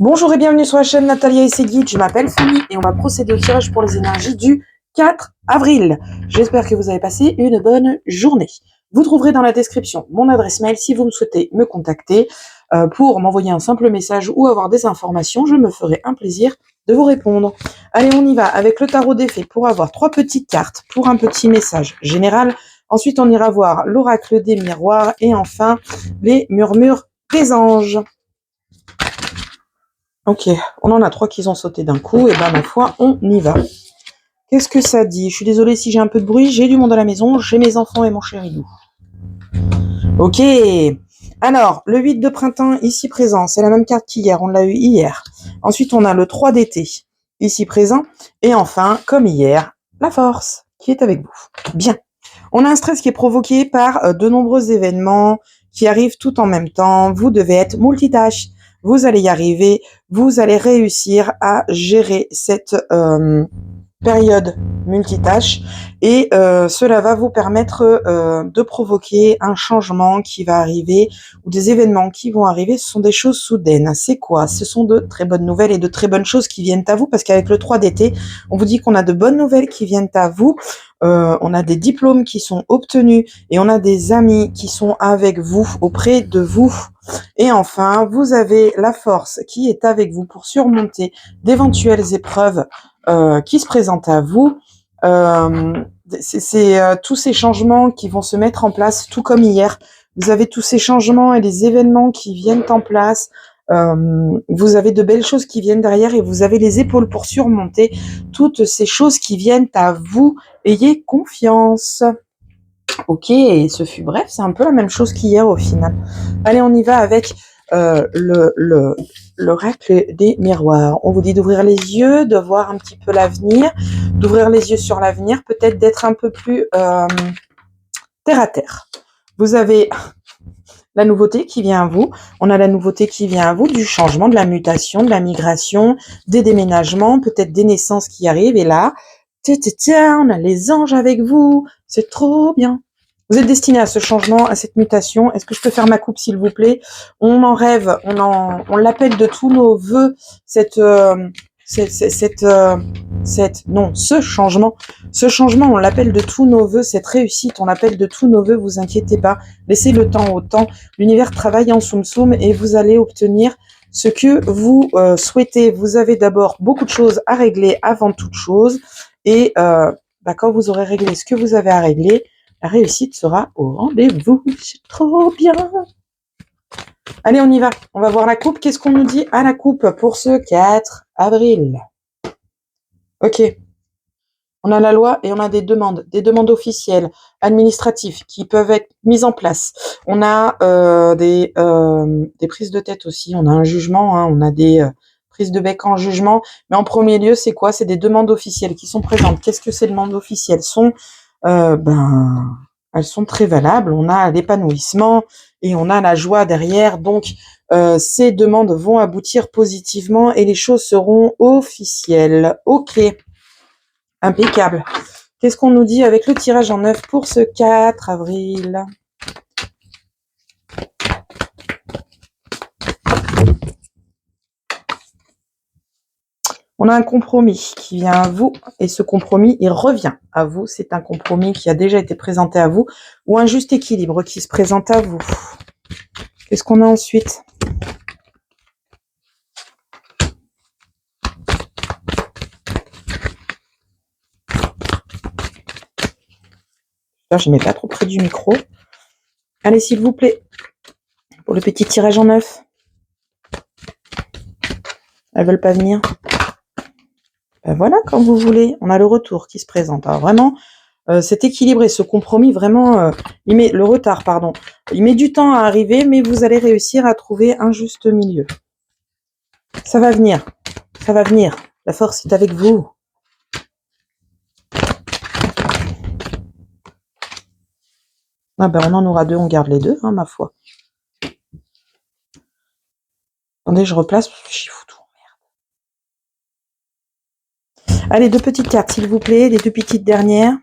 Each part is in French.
Bonjour et bienvenue sur la chaîne Natalia et ses guides, je m'appelle Fanny et on va procéder au tirage pour les énergies du 4 avril. J'espère que vous avez passé une bonne journée. Vous trouverez dans la description mon adresse mail si vous me souhaitez me contacter pour m'envoyer un simple message ou avoir des informations. Je me ferai un plaisir de vous répondre. Allez, on y va avec le tarot des fées pour avoir 3 petites cartes pour un petit message général. Ensuite, on ira voir l'oracle des miroirs et enfin les murmures des anges. Ok, on en a 3 qui ont sauté d'un coup, et ben ma foi, on y va. Qu'est-ce que ça dit? Je suis désolée si j'ai un peu de bruit, j'ai du monde à la maison, j'ai mes enfants et mon chéri loup. Ok, alors, le 8 de printemps, ici présent, c'est la même carte qu'hier, on l'a eu hier. Ensuite, on a le 3 d'été, ici présent. Et enfin, comme hier, la force, qui est avec vous. Bien. On a un stress qui est provoqué par de nombreux événements qui arrivent tout en même temps. Vous devez être multitâche. Vous allez y arriver. Vous allez réussir à gérer cette période multitâche et cela va vous permettre de provoquer un changement qui va arriver ou des événements qui vont arriver. Ce sont des choses soudaines. C'est quoi? Ce sont de très bonnes nouvelles et de très bonnes choses qui viennent à vous parce qu'avec le 3 d'été, on vous dit qu'on a de bonnes nouvelles qui viennent à vous. On a des diplômes qui sont obtenus et on a des amis qui sont avec vous, auprès de vous. Et enfin, vous avez la force qui est avec vous pour surmonter d'éventuelles épreuves qui se présentent à vous. C'est tous ces changements qui vont se mettre en place, tout comme hier. Vous avez tous ces changements et les événements qui viennent en place. Vous avez de belles choses qui viennent derrière et vous avez les épaules pour surmonter toutes ces choses qui viennent à vous. Ayez confiance. Ok, et ce fut bref, c'est un peu la même chose qu'hier au final. Allez, on y va avec l'oracle des miroirs. On vous dit d'ouvrir les yeux, de voir un petit peu l'avenir, d'ouvrir les yeux sur l'avenir, peut-être d'être un peu plus terre à terre. Vous avez la nouveauté qui vient à vous. On a la nouveauté qui vient à vous du changement, de la mutation, de la migration, des déménagements, peut-être des naissances qui arrivent. Et là, on a les anges avec vous. C'est trop bien. Vous êtes destiné à ce changement, à cette mutation. Est-ce que je peux faire ma coupe, s'il vous plaît? On en rêve, on l'appelle de tous nos voeux, ce changement. Ce changement, on l'appelle de tous nos voeux, cette réussite, on l'appelle de tous nos voeux, vous inquiétez pas. Laissez le temps au temps. L'univers travaille en soum-soum et vous allez obtenir ce que vous souhaitez. Vous avez d'abord beaucoup de choses à régler avant toute chose. Et quand vous aurez réglé ce que vous avez à régler, la réussite sera au rendez-vous. C'est trop bien. Allez, on y va. On va voir la coupe. Qu'est-ce qu'on nous dit à la coupe pour ce 4 avril? Ok. On a la loi et on a des demandes officielles, administratives qui peuvent être mises en place. On a des prises de tête aussi. On a un jugement, hein, on a des prises de bec en jugement. Mais en premier lieu, c'est quoi? C'est des demandes officielles qui sont présentes. Qu'est-ce que ces demandes officielles sont? Elles sont très valables. On a l'épanouissement et on a la joie derrière. Donc, ces demandes vont aboutir positivement et les choses seront officielles. Ok. Impeccable. Qu'est-ce qu'on nous dit avec le tirage en 9 pour ce 4 avril? On a un compromis qui vient à vous et ce compromis, il revient à vous. C'est un compromis qui a déjà été présenté à vous ou un juste équilibre qui se présente à vous. Qu'est-ce qu'on a ensuite? Je ne mets pas trop près du micro. Allez, s'il vous plaît, pour le petit tirage en 9. Elles veulent pas venir. Ben voilà, quand vous voulez, on a le retour qui se présente. Alors vraiment, cet équilibre et ce compromis, vraiment, il met du temps à arriver, mais vous allez réussir à trouver un juste milieu. Ça va venir, la force est avec vous. Ah ben on en aura 2, on garde les 2, hein, ma foi. Attendez, je replace, j'y fous tout. Allez, 2 petites cartes, s'il vous plaît, les 2 petites dernières.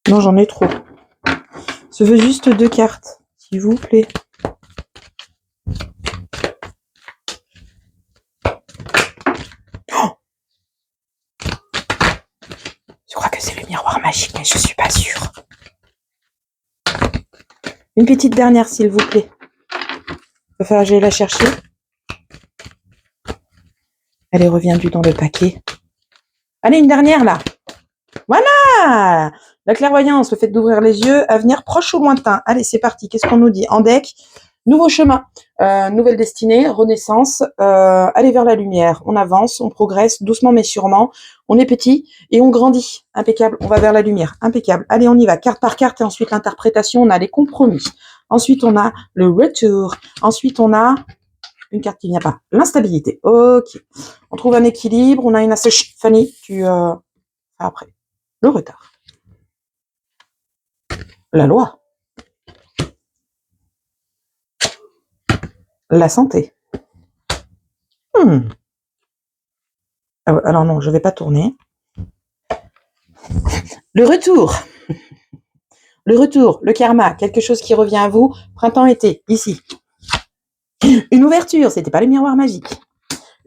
Non, j'en ai trop. Je veux juste 2 cartes, s'il vous plaît. magique, mais je suis pas sûre. Une petite dernière, s'il vous plaît. Il va falloir que j'aille la chercher. Elle est reviendue dans le paquet. Allez, une dernière, là. Voilà! La clairvoyance, le fait d'ouvrir les yeux, avenir proche ou lointain. Allez, c'est parti. Qu'est-ce qu'on nous dit? En deck, nouveau chemin, nouvelle destinée, renaissance, aller vers la lumière. On avance, on progresse, doucement mais sûrement. On est petit et on grandit. Impeccable, on va vers la lumière. Impeccable. Allez, on y va, carte par carte, et ensuite l'interprétation, on a les compromis. Ensuite, on a le retour. Ensuite, on a une carte qui vient pas. L'instabilité. Ok. On trouve un équilibre, on a une association. Fanny, tu... après. Le retard. La loi. La santé. Alors non, je vais pas tourner. Le retour. Le retour, le karma, quelque chose qui revient à vous. Printemps-été, ici. Une ouverture, c'était pas le miroir magique.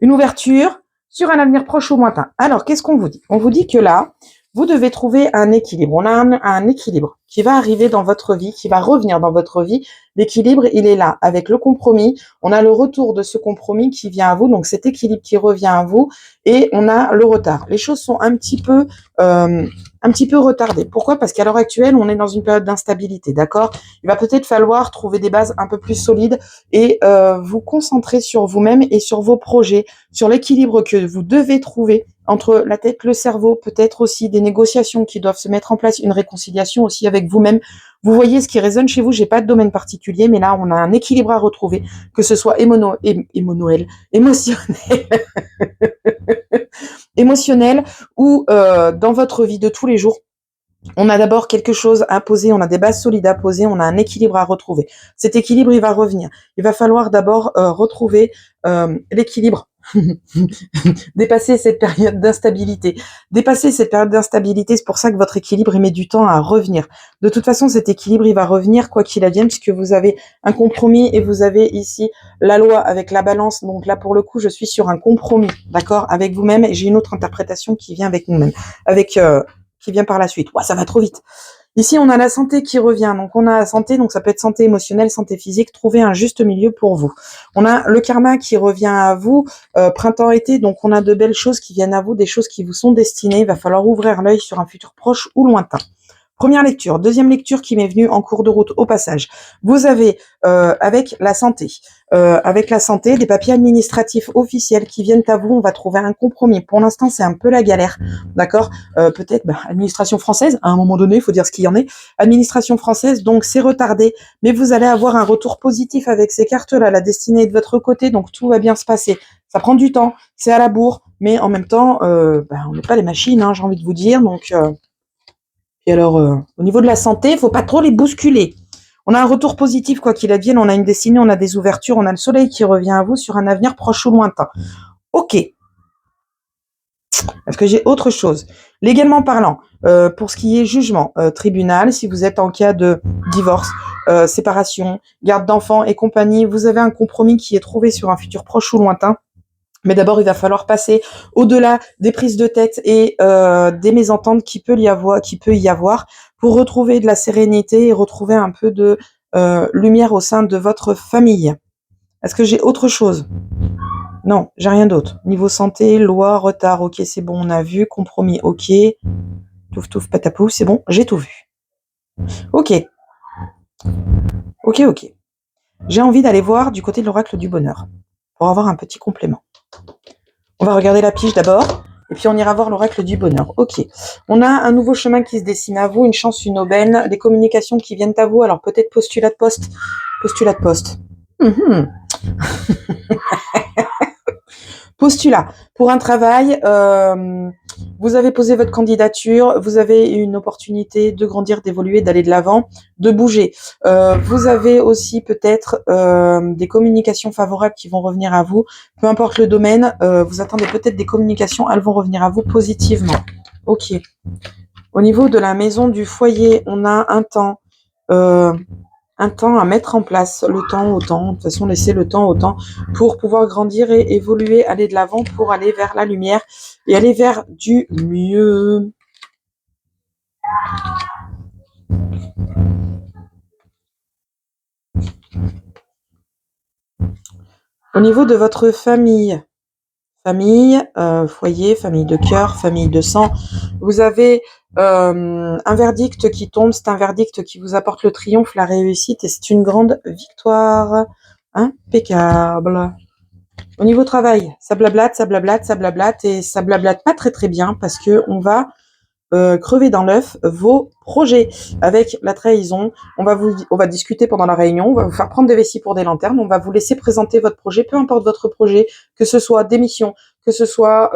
Une ouverture sur un avenir proche ou lointain. Alors, qu'est-ce qu'on vous dit? On vous dit que là, vous devez trouver un équilibre. On a un équilibre qui va arriver dans votre vie, qui va revenir dans votre vie. L'équilibre, il est là. Avec le compromis, on a le retour de ce compromis qui vient à vous. Donc, cet équilibre qui revient à vous. Et on a le retard. Les choses sont un petit peu retardées. Pourquoi? Parce qu'à l'heure actuelle, on est dans une période d'instabilité. D'accord? Il va peut-être falloir trouver des bases un peu plus solides et vous concentrer sur vous-même et sur vos projets, sur l'équilibre que vous devez trouver entre la tête, le cerveau, peut-être aussi des négociations qui doivent se mettre en place, une réconciliation aussi avec vous-même. Vous voyez ce qui résonne chez vous, j'ai pas de domaine particulier, mais là, on a un équilibre à retrouver, que ce soit émotionnel ou dans votre vie de tous les jours. On a d'abord quelque chose à poser, on a des bases solides à poser, on a un équilibre à retrouver. Cet équilibre, il va revenir. Il va falloir d'abord retrouver l'équilibre. Dépasser cette période d'instabilité. Dépasser cette période d'instabilité, c'est pour ça que votre équilibre, il met du temps à revenir. De toute façon, cet équilibre, il va revenir quoi qu'il advienne, puisque vous avez un compromis et vous avez ici la loi avec la balance. Donc là, pour le coup, je suis sur un compromis, d'accord, avec vous-même. Et j'ai une autre interprétation qui vient avec nous-mêmes, qui vient par la suite. Ouah, ça va trop vite. Ici, on a la santé qui revient. Donc, on a la santé, donc ça peut être santé émotionnelle, santé physique. Trouver un juste milieu pour vous. On a le karma qui revient à vous, printemps-été. Donc, on a de belles choses qui viennent à vous, des choses qui vous sont destinées. Il va falloir ouvrir l'œil sur un futur proche ou lointain. Première lecture. Deuxième lecture qui m'est venue en cours de route au passage. Vous avez avec la santé, des papiers administratifs officiels qui viennent à vous. On va trouver un compromis. Pour l'instant, c'est un peu la galère, d'accord. Peut-être administration française. À un moment donné, il faut dire ce qu'il y en est. Administration française, donc c'est retardé, mais vous allez avoir un retour positif avec ces cartes-là. La destinée est de votre côté, donc tout va bien se passer. Ça prend du temps, c'est à la bourre, mais en même temps, on n'est pas les machines, hein, j'ai envie de vous dire, donc. Et alors, au niveau de la santé, il faut pas trop les bousculer. On a un retour positif, quoi qu'il advienne, on a une destinée, on a des ouvertures, on a le soleil qui revient à vous sur un avenir proche ou lointain. Ok. Est-ce que j'ai autre chose? Légalement parlant, pour ce qui est jugement, tribunal, si vous êtes en cas de divorce, séparation, garde d'enfants et compagnie, vous avez un compromis qui est trouvé sur un futur proche ou lointain. Mais d'abord, il va falloir passer au-delà des prises de tête et des mésententes qui peut y avoir pour retrouver de la sérénité et retrouver un peu de lumière au sein de votre famille. Est-ce que j'ai autre chose? Non, j'ai rien d'autre. Niveau santé, loi, retard, ok, c'est bon, on a vu. Compromis, ok. Touf, touf, patapou, c'est bon, j'ai tout vu. Ok. J'ai envie d'aller voir du côté de l'oracle du bonheur pour avoir un petit complément. On va regarder la pige d'abord, et puis on ira voir l'oracle du bonheur. Ok. On a un nouveau chemin qui se dessine à vous, une chance, une aubaine, des communications qui viennent à vous. Alors peut-être postulat de poste. Postulat pour un travail. Vous avez posé votre candidature, vous avez une opportunité de grandir, d'évoluer, d'aller de l'avant, de bouger. Vous avez aussi peut-être des communications favorables qui vont revenir à vous. Peu importe le domaine, vous attendez peut-être des communications, elles vont revenir à vous positivement. Ok. Au niveau de la maison du foyer, on a un temps à mettre en place, le temps au temps. De toute façon, laisser le temps au temps pour pouvoir grandir et évoluer, aller de l'avant pour aller vers la lumière et aller vers du mieux. Au niveau de votre famille, foyer, famille de cœur, famille de sang, vous avez un verdict qui tombe, c'est un verdict qui vous apporte le triomphe, la réussite, et c'est une grande victoire. Impeccable. Au niveau travail, ça blablate, et ça blablate pas très très bien parce que on va crever dans l'œuf vos projets avec la trahison. On va discuter pendant la réunion, on va vous faire prendre des vessies pour des lanternes, on va vous laisser présenter votre projet, peu importe votre projet, que ce soit démission, que ce soit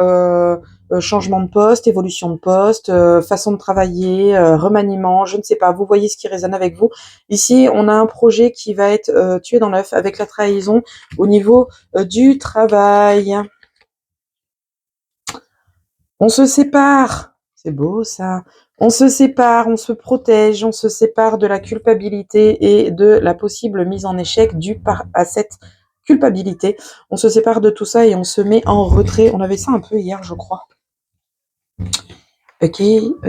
changement de poste, évolution de poste, façon de travailler, remaniement, je ne sais pas, vous voyez ce qui résonne avec vous. Ici, on a un projet qui va être tué dans l'œuf avec la trahison au niveau du travail. On se sépare. C'est beau ça. On se sépare, on se protège, on se sépare de la culpabilité et de la possible mise en échec due à cette culpabilité. On se sépare de tout ça et on se met en retrait. On avait ça un peu hier, je crois. Ok. Je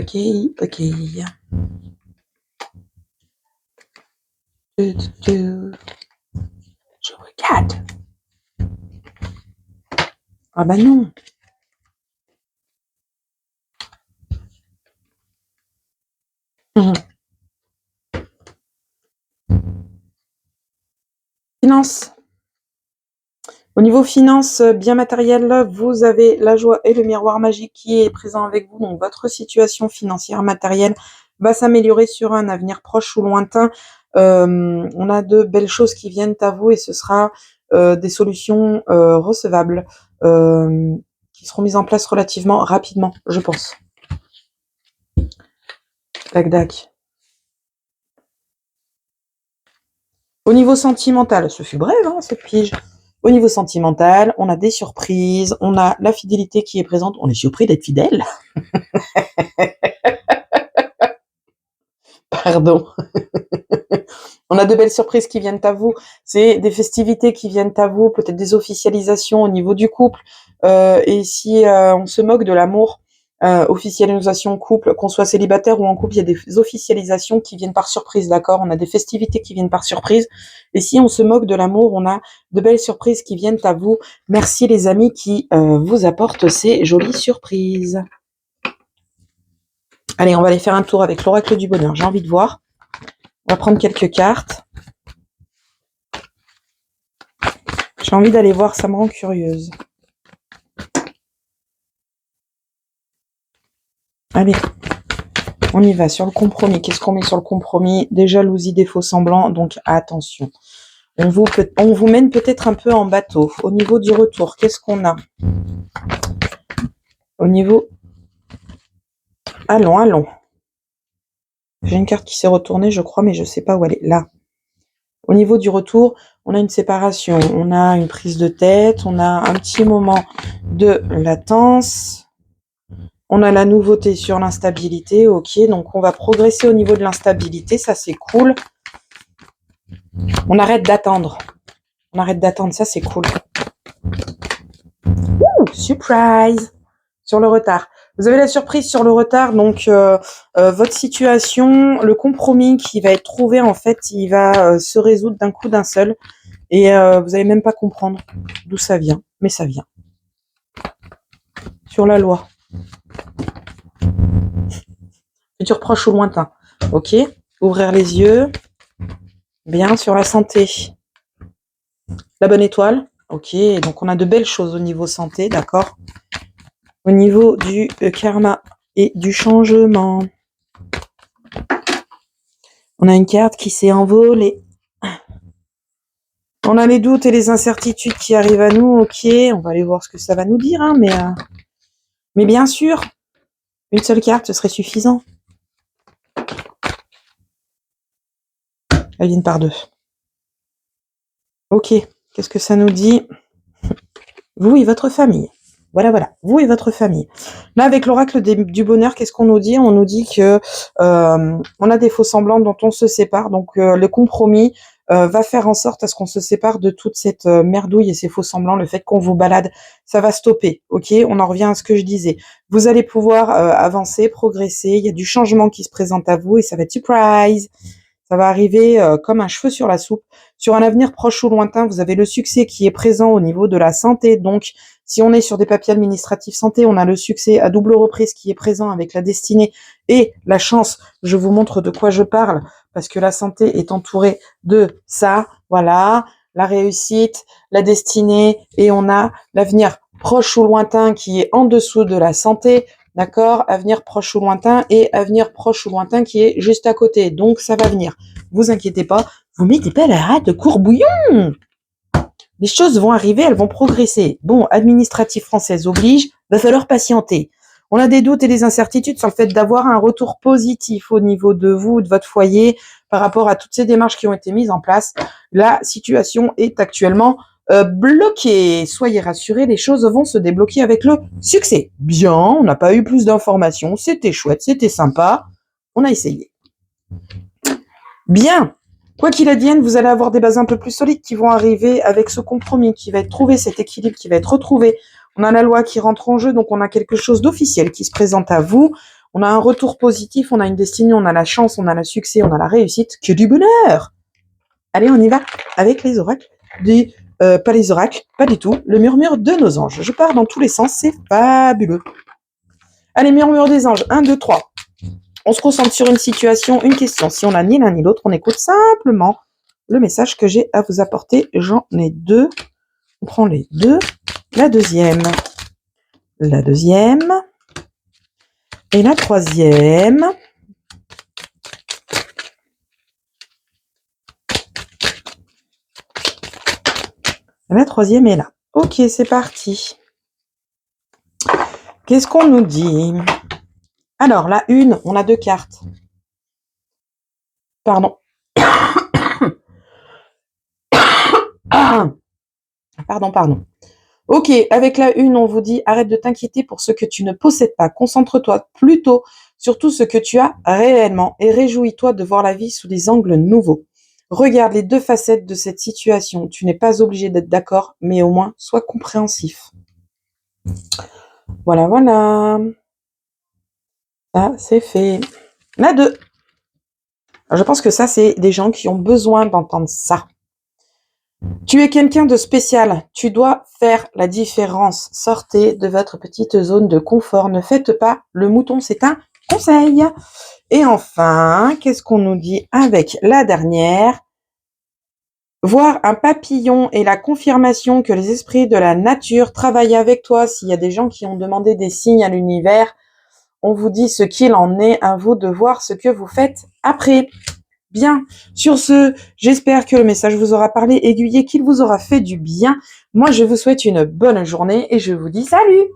regarde. Ah bah non. Finance. Au niveau finance, bien matériel, vous avez la joie et le miroir magique qui est présent avec vous. Donc, votre situation financière matérielle va s'améliorer sur un avenir proche ou lointain. On a de belles choses qui viennent à vous et ce sera des solutions recevables qui seront mises en place relativement rapidement, je pense. Tac, tac. Au niveau sentimental, ce fut bref, hein, cette pige. Au niveau sentimental, on a des surprises, on a la fidélité qui est présente. On est surpris d'être fidèle. Pardon. On a de belles surprises qui viennent à vous. C'est des festivités qui viennent à vous, peut-être des officialisations au niveau du couple. Et si on se moque de l'amour, officialisation couple, qu'on soit célibataire ou en couple, il y a des officialisations qui viennent par surprise, d'accord? On a des festivités qui viennent par surprise. Et si on se moque de l'amour, on a de belles surprises qui viennent à vous. Merci les amis qui vous apportent ces jolies surprises. Allez, on va aller faire un tour avec l'oracle du bonheur. J'ai envie de voir. On va prendre quelques cartes. J'ai envie d'aller voir, ça me rend curieuse. Allez, on y va sur le compromis. Qu'est-ce qu'on met sur le compromis? Des jalousies, des faux semblants, donc attention. On vous mène peut-être un peu en bateau. Au niveau du retour, qu'est-ce qu'on a? Au niveau... Allons. J'ai une carte qui s'est retournée, je crois, mais je ne sais pas où elle est. Là. Au niveau du retour, on a une séparation, on a une prise de tête, on a un petit moment de latence, on a la nouveauté sur l'instabilité, ok, donc on va progresser au niveau de l'instabilité, ça c'est cool. On arrête d'attendre, ça c'est cool. Ouh, surprise sur le retard. Vous avez la surprise sur le retard, donc votre situation, le compromis qui va être trouvé, en fait, il va se résoudre d'un coup d'un seul. Et vous n'allez même pas comprendre d'où ça vient, mais ça vient. Sur la loi. Futur proche ou lointain. Ok. Ouvrir les yeux. Bien, sur la santé. La bonne étoile. Ok, donc on a de belles choses au niveau santé, d'accord. Au niveau du karma et du changement. On a une carte qui s'est envolée. On a les doutes et les incertitudes qui arrivent à nous, ok. On va aller voir ce que ça va nous dire, hein, mais bien sûr, une seule carte, ce serait suffisant. Elles viennent par deux. Ok, qu'est-ce que ça nous dit? Vous et votre famille. Voilà, vous et votre famille. Là, avec l'oracle du bonheur, qu'est-ce qu'on nous dit? On nous dit que on a des faux semblants dont on se sépare. Donc, le compromis va faire en sorte à ce qu'on se sépare de toute cette merdouille et ces faux semblants. Le fait qu'on vous balade, ça va stopper, ok? On en revient à ce que je disais. Vous allez pouvoir avancer, progresser. Il y a du changement qui se présente à vous et ça va être surprise. Ça va arriver comme un cheveu sur la soupe. Sur un avenir proche ou lointain, vous avez le succès qui est présent au niveau de la santé. Donc, si on est sur des papiers administratifs santé, on a le succès à double reprise qui est présent avec la destinée et la chance. Je vous montre de quoi je parle parce que la santé est entourée de ça. Voilà, la réussite, la destinée et on a l'avenir proche ou lointain qui est en dessous de la santé. D'accord, avenir proche ou lointain et avenir proche ou lointain qui est juste à côté. Donc ça va venir. Vous inquiétez pas, vous mettez pas la rate de courbouillon. Les choses vont arriver, elles vont progresser. Bon, administratif française oblige, va falloir patienter. On a des doutes et des incertitudes sur le fait d'avoir un retour positif au niveau de vous, de votre foyer, par rapport à toutes ces démarches qui ont été mises en place. La situation est actuellement bloquée. Soyez rassurés, les choses vont se débloquer avec le succès. Bien, on n'a pas eu plus d'informations, c'était chouette, c'était sympa. On a essayé. Bien. Quoi qu'il advienne, vous allez avoir des bases un peu plus solides qui vont arriver avec ce compromis qui va être trouvé, cet équilibre qui va être retrouvé. On a la loi qui rentre en jeu, donc on a quelque chose d'officiel qui se présente à vous. On a un retour positif, on a une destinée, on a la chance, on a le succès, on a la réussite. Que du bonheur! Allez, on y va avec les oracles pas les oracles, pas du tout, le murmure de nos anges. Je pars dans tous les sens, c'est fabuleux. Allez, murmure des anges, 1, 2, 3. On se concentre sur une situation, une question. Si on n'a ni l'un ni l'autre, on écoute simplement le message que j'ai à vous apporter. J'en ai 2. On prend les 2. La deuxième. La deuxième. Et la troisième. La troisième est là. Ok, c'est parti. Qu'est-ce qu'on nous dit? Alors, la 1, on a 2 cartes. Pardon. Pardon. Ok, avec la 1, on vous dit arrête de t'inquiéter pour ce que tu ne possèdes pas. Concentre-toi plutôt sur tout ce que tu as réellement et réjouis-toi de voir la vie sous des angles nouveaux. Regarde les 2 facettes de cette situation. Tu n'es pas obligé d'être d'accord, mais au moins sois compréhensif. Voilà. Ça, c'est fait. La 2. Alors, je pense que ça, c'est des gens qui ont besoin d'entendre ça. Tu es quelqu'un de spécial. Tu dois faire la différence. Sortez de votre petite zone de confort. Ne faites pas le mouton. C'est un conseil. Et enfin, qu'est-ce qu'on nous dit avec la dernière? Voir un papillon et la confirmation que les esprits de la nature travaillent avec toi. S'il y a des gens qui ont demandé des signes à l'univers, on vous dit ce qu'il en est. À vous de voir ce que vous faites après. Bien, sur ce, j'espère que le message vous aura parlé, aiguillé, qu'il vous aura fait du bien. Moi, je vous souhaite une bonne journée et je vous dis salut!